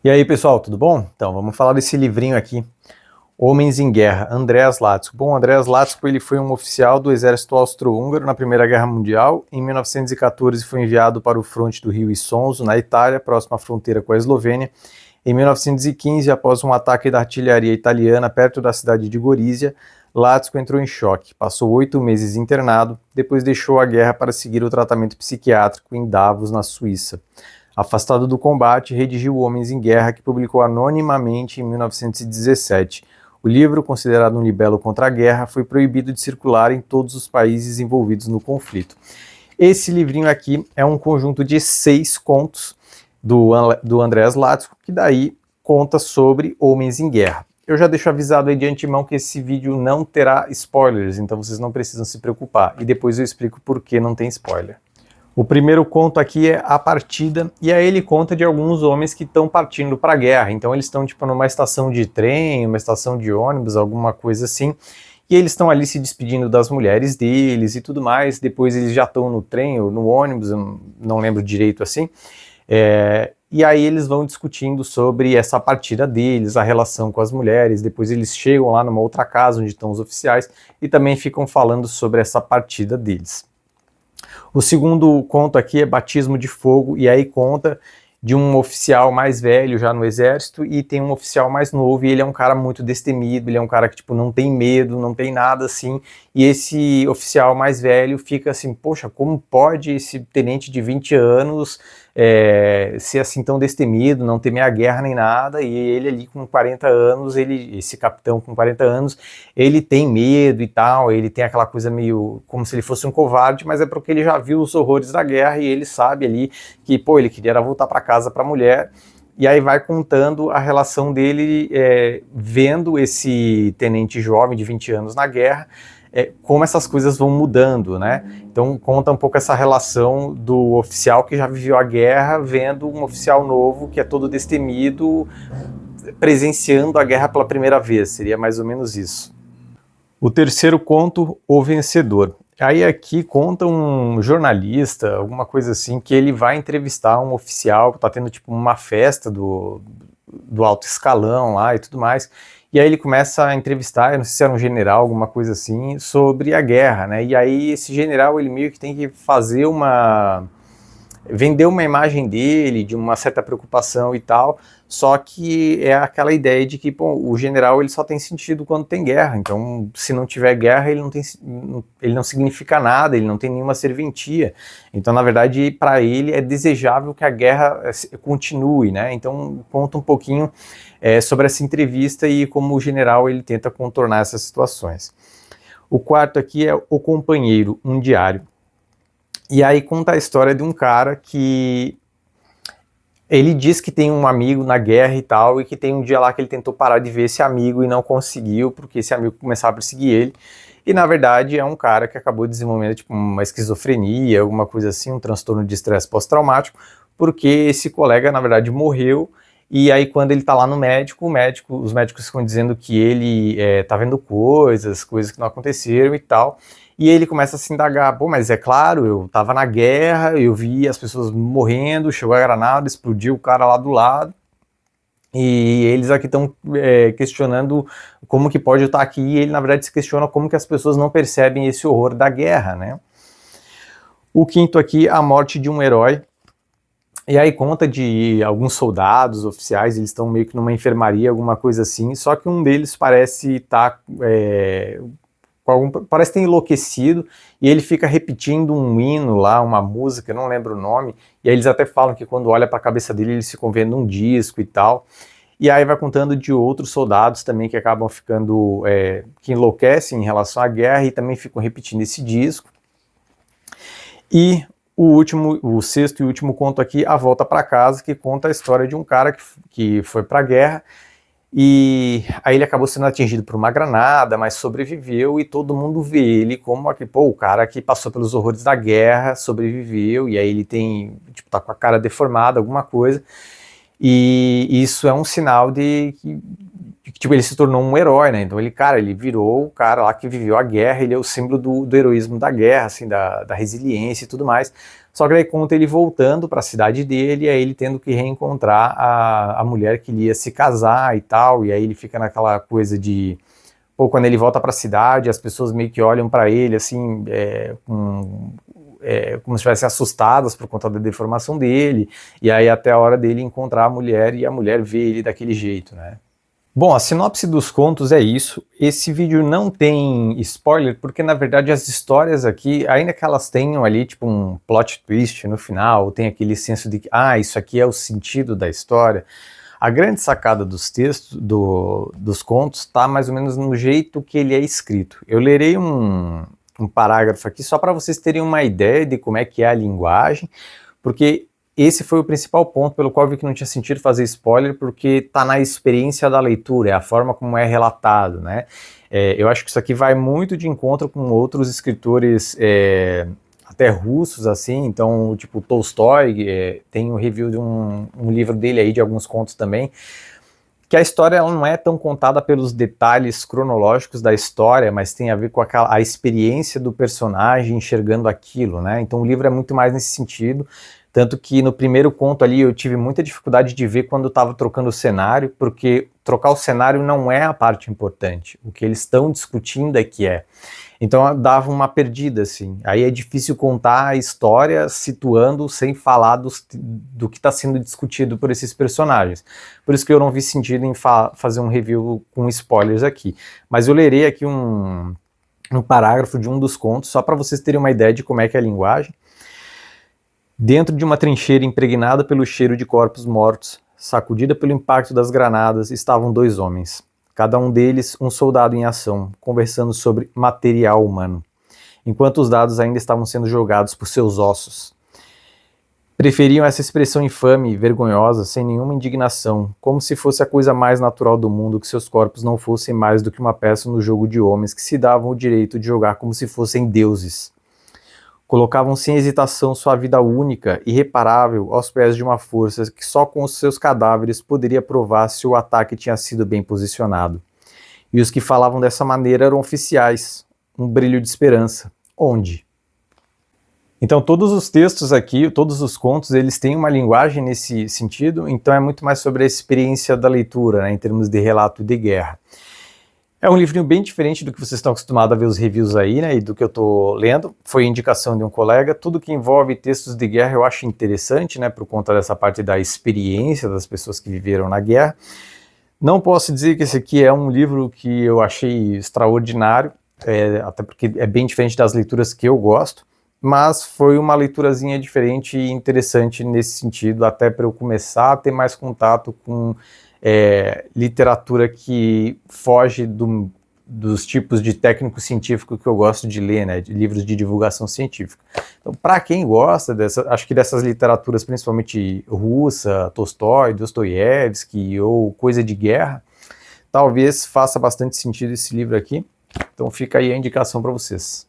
E aí, pessoal, tudo bom? Então, vamos falar desse livrinho aqui, Homens em Guerra, Andreas Latzko. Bom, Andreas Latzko, ele foi um oficial do exército austro-húngaro na Primeira Guerra Mundial. Em 1914 foi enviado para o fronte do rio Isonzo, na Itália, próximo à fronteira com a Eslovênia. Em 1915, após um ataque da artilharia italiana perto da cidade de Gorizia, Latzko entrou em choque, passou 8 meses internado, depois deixou a guerra para seguir o tratamento psiquiátrico em Davos, na Suíça. Afastado do combate, redigiu Homens em Guerra, que publicou anonimamente em 1917. O livro, considerado um libelo contra a guerra, foi proibido de circular em todos os países envolvidos no conflito. Esse livrinho aqui é um conjunto de 6 contos do Andreas Latzko, que daí conta sobre Homens em Guerra. Eu já deixo avisado aí de antemão que esse vídeo não terá spoilers, então vocês não precisam se preocupar. E depois eu explico por que não tem spoiler. O primeiro conto aqui é A Partida, e aí ele conta de alguns homens que estão partindo para a guerra. Então eles estão tipo numa estação de trem, uma estação de ônibus, alguma coisa assim, e eles estão ali se despedindo das mulheres deles e tudo mais. Depois eles já estão no trem ou no ônibus, eu não lembro direito assim, e aí eles vão discutindo sobre essa partida deles, a relação com as mulheres. Depois eles chegam lá numa outra casa onde estão os oficiais e também ficam falando sobre essa partida deles. O segundo conto aqui é Batismo de Fogo, e aí conta de um oficial mais velho já no exército e tem um oficial mais novo, e ele é um cara muito destemido, ele é um cara que tipo não tem medo, não tem nada assim, e esse oficial mais velho fica assim, poxa, como pode esse tenente de 20 anos ser assim tão destemido, não temer a guerra nem nada, e ele ali com 40 anos, esse capitão com 40 anos, ele tem medo e tal, ele tem aquela coisa meio como se ele fosse um covarde, mas é porque ele já viu os horrores da guerra e ele sabe ali que, pô, ele queria voltar para casa para a mulher. E aí vai contando a relação dele vendo esse tenente jovem de 20 anos na guerra, como essas coisas vão mudando, né? Então conta um pouco essa relação do oficial que já viveu a guerra, vendo um oficial novo que é todo destemido, presenciando a guerra pela primeira vez, seria mais ou menos isso. O terceiro conto, O Vencedor. Aí aqui conta um jornalista, alguma coisa assim, que ele vai entrevistar um oficial que está tendo tipo uma festa do alto escalão lá e tudo mais, e aí ele começa a entrevistar, eu não sei se era um general, alguma coisa assim, sobre a guerra, né? E aí esse general, ele meio que tem que vender uma imagem dele, de uma certa preocupação e tal, só que é aquela ideia de que, bom, o general ele só tem sentido quando tem guerra, então se não tiver guerra ele não significa nada, ele não tem nenhuma serventia, então na verdade para ele é desejável que a guerra continue, né? Então conta um pouquinho sobre essa entrevista e como o general ele tenta contornar essas situações. O quarto aqui é O Companheiro, um diário. E aí conta a história de um cara que ele diz que tem um amigo na guerra e tal, e que tem um dia lá que ele tentou parar de ver esse amigo e não conseguiu, porque esse amigo começava a perseguir ele, e na verdade é um cara que acabou desenvolvendo tipo uma esquizofrenia, alguma coisa assim, um transtorno de estresse pós-traumático, porque esse colega na verdade morreu, e aí quando ele tá lá no médico, os médicos ficam dizendo que ele tá vendo coisas que não aconteceram e tal, e ele começa a se indagar, pô, mas é claro, eu tava na guerra, eu vi as pessoas morrendo, chegou a granada, explodiu o cara lá do lado, e eles aqui estão questionando como que pode estar aqui, e ele na verdade se questiona como que as pessoas não percebem esse horror da guerra, né? O quinto aqui, A Morte de um Herói. E aí conta de alguns soldados, oficiais, eles estão meio que numa enfermaria, alguma coisa assim, só que um deles parece estar... parece ter enlouquecido, e ele fica repetindo um hino lá, uma música, não lembro o nome, e aí eles até falam que quando olha para a cabeça dele, eles ficam vendo um disco e tal, e aí vai contando de outros soldados também que acabam ficando, que enlouquecem em relação à guerra e também ficam repetindo esse disco. E o sexto e último conto aqui, A Volta para Casa, que conta a história de um cara que foi para a guerra, e aí ele acabou sendo atingido por uma granada, mas sobreviveu, e todo mundo vê ele como o cara que passou pelos horrores da guerra, sobreviveu, e aí ele tá com a cara deformada, alguma coisa, e isso é um sinal de tipo, ele se tornou um herói, né? Então ele virou o cara lá que viveu a guerra, ele é o símbolo do heroísmo da guerra, assim, da resiliência e tudo mais. Só que daí conta ele voltando para a cidade dele, e aí ele tendo que reencontrar a mulher que ele ia se casar e tal, e aí ele fica naquela coisa de, pô, quando ele volta para a cidade, as pessoas meio que olham para ele, assim, como se estivessem assustadas por conta da deformação dele, e aí até a hora dele encontrar a mulher, e a mulher vê ele daquele jeito, né? Bom, a sinopse dos contos é isso. Esse vídeo não tem spoiler, porque na verdade as histórias aqui, ainda que elas tenham ali tipo um plot twist no final, tem aquele senso de que, isso aqui é o sentido da história, a grande sacada dos textos, dos contos, está mais ou menos no jeito que ele é escrito. Eu lerei um parágrafo aqui só para vocês terem uma ideia de como é que é a linguagem, porque esse foi o principal ponto pelo qual eu vi que não tinha sentido fazer spoiler, porque está na experiência da leitura, é a forma como é relatado, né? Eu acho que isso aqui vai muito de encontro com outros escritores, até russos, assim, então, tipo, Tolstói, tem um review de um livro dele aí, de alguns contos também, que a história ela não é tão contada pelos detalhes cronológicos da história, mas tem a ver com a experiência do personagem enxergando aquilo, né? Então o livro é muito mais nesse sentido, tanto que no primeiro conto ali eu tive muita dificuldade de ver quando estava trocando o cenário, porque trocar o cenário não é a parte importante, o que eles estão discutindo é que é. Então dava uma perdida, assim. Aí é difícil contar a história situando sem falar do que está sendo discutido por esses personagens. Por isso que eu não vi sentido em fazer um review com spoilers aqui. Mas eu lerei aqui um parágrafo de um dos contos, só para vocês terem uma ideia de como é que é a linguagem. Dentro de uma trincheira impregnada pelo cheiro de corpos mortos, sacudida pelo impacto das granadas, estavam dois homens. Cada um deles um soldado em ação, conversando sobre material humano, enquanto os dados ainda estavam sendo jogados por seus ossos. Preferiam essa expressão infame e vergonhosa sem nenhuma indignação, como se fosse a coisa mais natural do mundo que seus corpos não fossem mais do que uma peça no jogo de homens que se davam o direito de jogar como se fossem deuses. Colocavam sem hesitação sua vida única, irreparável, aos pés de uma força que só com os seus cadáveres poderia provar se o ataque tinha sido bem posicionado. E os que falavam dessa maneira eram oficiais, um brilho de esperança. Onde? Então todos os textos aqui, todos os contos, eles têm uma linguagem nesse sentido, então é muito mais sobre a experiência da leitura, né, em termos de relato de guerra. É um livrinho bem diferente do que vocês estão acostumados a ver os reviews aí, né, e do que eu estou lendo. Foi indicação de um colega. Tudo que envolve textos de guerra eu acho interessante, né, por conta dessa parte da experiência das pessoas que viveram na guerra. Não posso dizer que esse aqui é um livro que eu achei extraordinário, até porque é bem diferente das leituras que eu gosto, mas foi uma leiturazinha diferente e interessante nesse sentido, até para eu começar a ter mais contato com literatura que foge dos tipos de técnico científico que eu gosto de ler, né, de livros de divulgação científica. Então, para quem gosta acho que dessas literaturas, principalmente russa, Tolstói, Dostoiévski ou coisa de guerra, talvez faça bastante sentido esse livro aqui. Então fica aí a indicação para vocês.